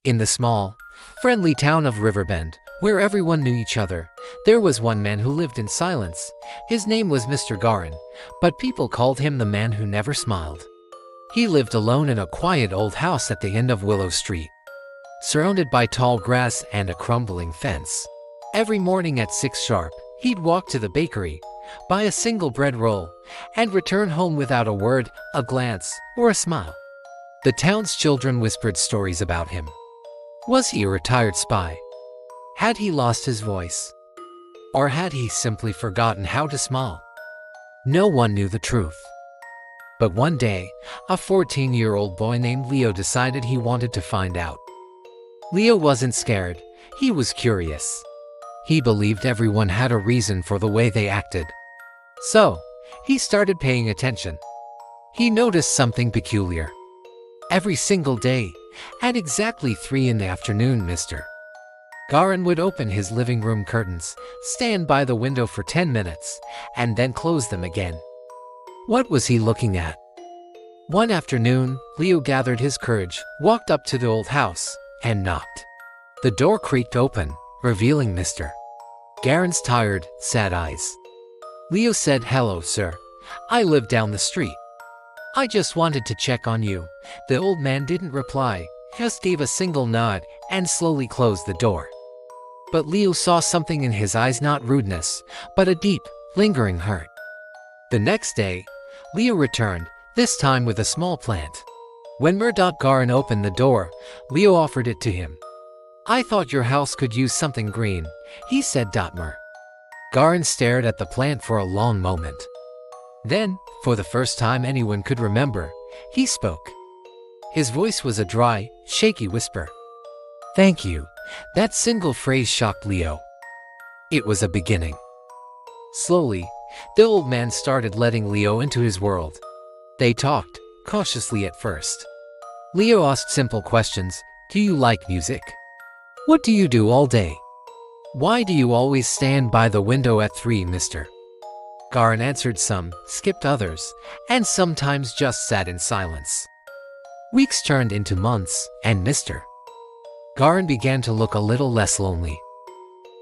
In the small, friendly town of Riverbend, where everyone knew each other, there was one man who lived in silence. His name was Mr. Garin, but people called him the man who never smiled. He lived alone in a quiet old house at the end of Willow Street, surrounded by tall grass and a crumbling fence. Every morning at 6 sharp, he'd walk to the bakery, buy a single bread roll, and return home without a word, a glance, or a smile. The town's children whispered stories about him. Was he a retired spy? Had he lost his voice? Or had he simply forgotten how to smile? No one knew the truth. But one day, a 14-year-old boy named Leo decided he wanted to find out. Leo wasn't scared, he was curious. He believed everyone had a reason for the way they acted. So, he started paying attention. He noticed something peculiar. Every single day, at exactly 3 in the afternoon, Mr. Garin would open his living room curtains, stand by the window for 10 minutes, and then close them again. What was he looking at? One afternoon, Leo gathered his courage, walked up to the old house, and knocked. The door creaked open, revealing Mr. Garin's tired, sad eyes. Leo said, "Hello, sir. I live down the street. I just wanted to check on you." The old man didn't reply, just gave a single nod and slowly closed the door. But Leo saw something in his eyes, not rudeness, but a deep, lingering hurt. The next day, Leo returned, this time with a small plant. When Garin opened the door, Leo offered it to him. "I thought your house could use something green," he said. Garin stared at the plant for a long moment. Then, for the first time anyone could remember, he spoke. His voice was a dry, shaky whisper. "Thank you." That single phrase shocked Leo. It was a beginning. Slowly, the old man started letting Leo into his world. They talked, cautiously at first. Leo asked simple questions. "Do you like music? What do you do all day? Why do you always stand by the window at 3, Mr.?" Garin answered some, skipped others, and sometimes just sat in silence. Weeks turned into months, and Mr. Garin began to look a little less lonely.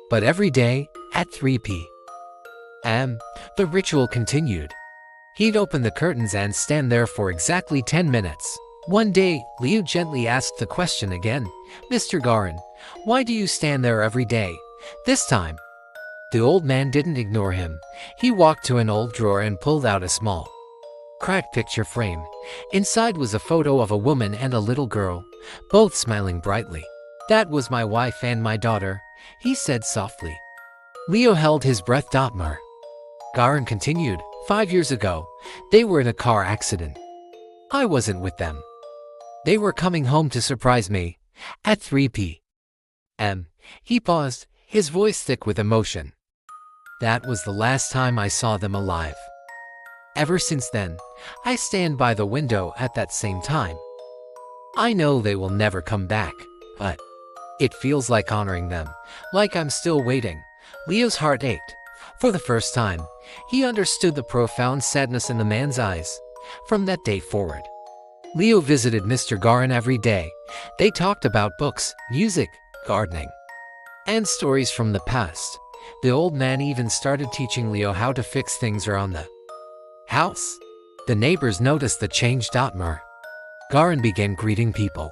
But every day, at 3 p.m., the ritual continued. He'd open the curtains and stand there for exactly 10 minutes. One day, Leo gently asked the question again. "Mr. Garin, why do you stand there every day?" This time, the old man didn't ignore him. He walked to an old drawer and pulled out a small, cracked picture frame. Inside was a photo of a woman and a little girl, both smiling brightly. "That was my wife and my daughter," he said softly. Leo held his breath. Garin continued, "5 years ago, they were in a car accident. I wasn't with them. They were coming home to surprise me. At 3 p.m. He paused, his voice thick with emotion. "That was the last time I saw them alive. Ever since then, I stand by the window at that same time. I know they will never come back, but it feels like honoring them, like I'm still waiting." Leo's heart ached. For the first time, he understood the profound sadness in the man's eyes. From that day forward, Leo visited Mr. Garin every day. They talked about books, music, gardening, and stories from the past. The old man even started teaching Leo how to fix things around the house. The neighbors noticed the change. Garin began greeting people.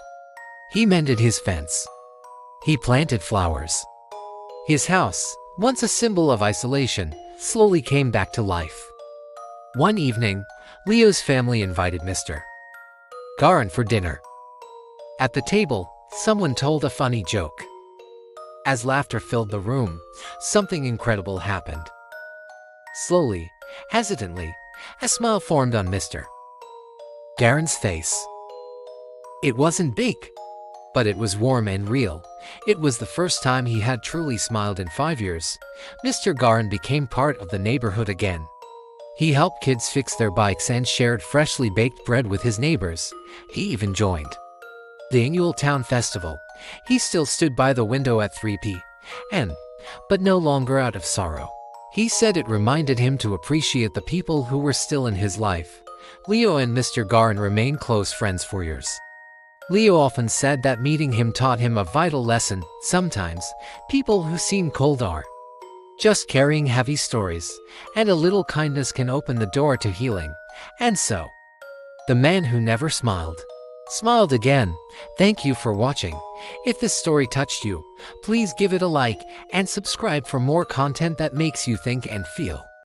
He mended his fence. He planted flowers. His house, once a symbol of isolation, slowly came back to life. One evening, Leo's family invited Mr. Garin for dinner. At the table, someone told a funny joke. As laughter filled the room, something incredible happened. Slowly, hesitantly, a smile formed on Mr. Garin's face. It wasn't big, but it was warm and real. It was the first time he had truly smiled in 5 years. Mr. Garin became part of the neighborhood again. He helped kids fix their bikes and shared freshly baked bread with his neighbors. He even joined the annual town festival. He still stood by the window at 3 p.m., but no longer out of sorrow. He said it reminded him to appreciate the people who were still in his life. Leo and Mr. Garin remained close friends for years. Leo often said that meeting him taught him a vital lesson. Sometimes, people who seem cold are just carrying heavy stories, and a little kindness can open the door to healing. And so, the man who never smiled again. Thank you for watching. If this story touched you, please give it a like and subscribe for more content that makes you think and feel.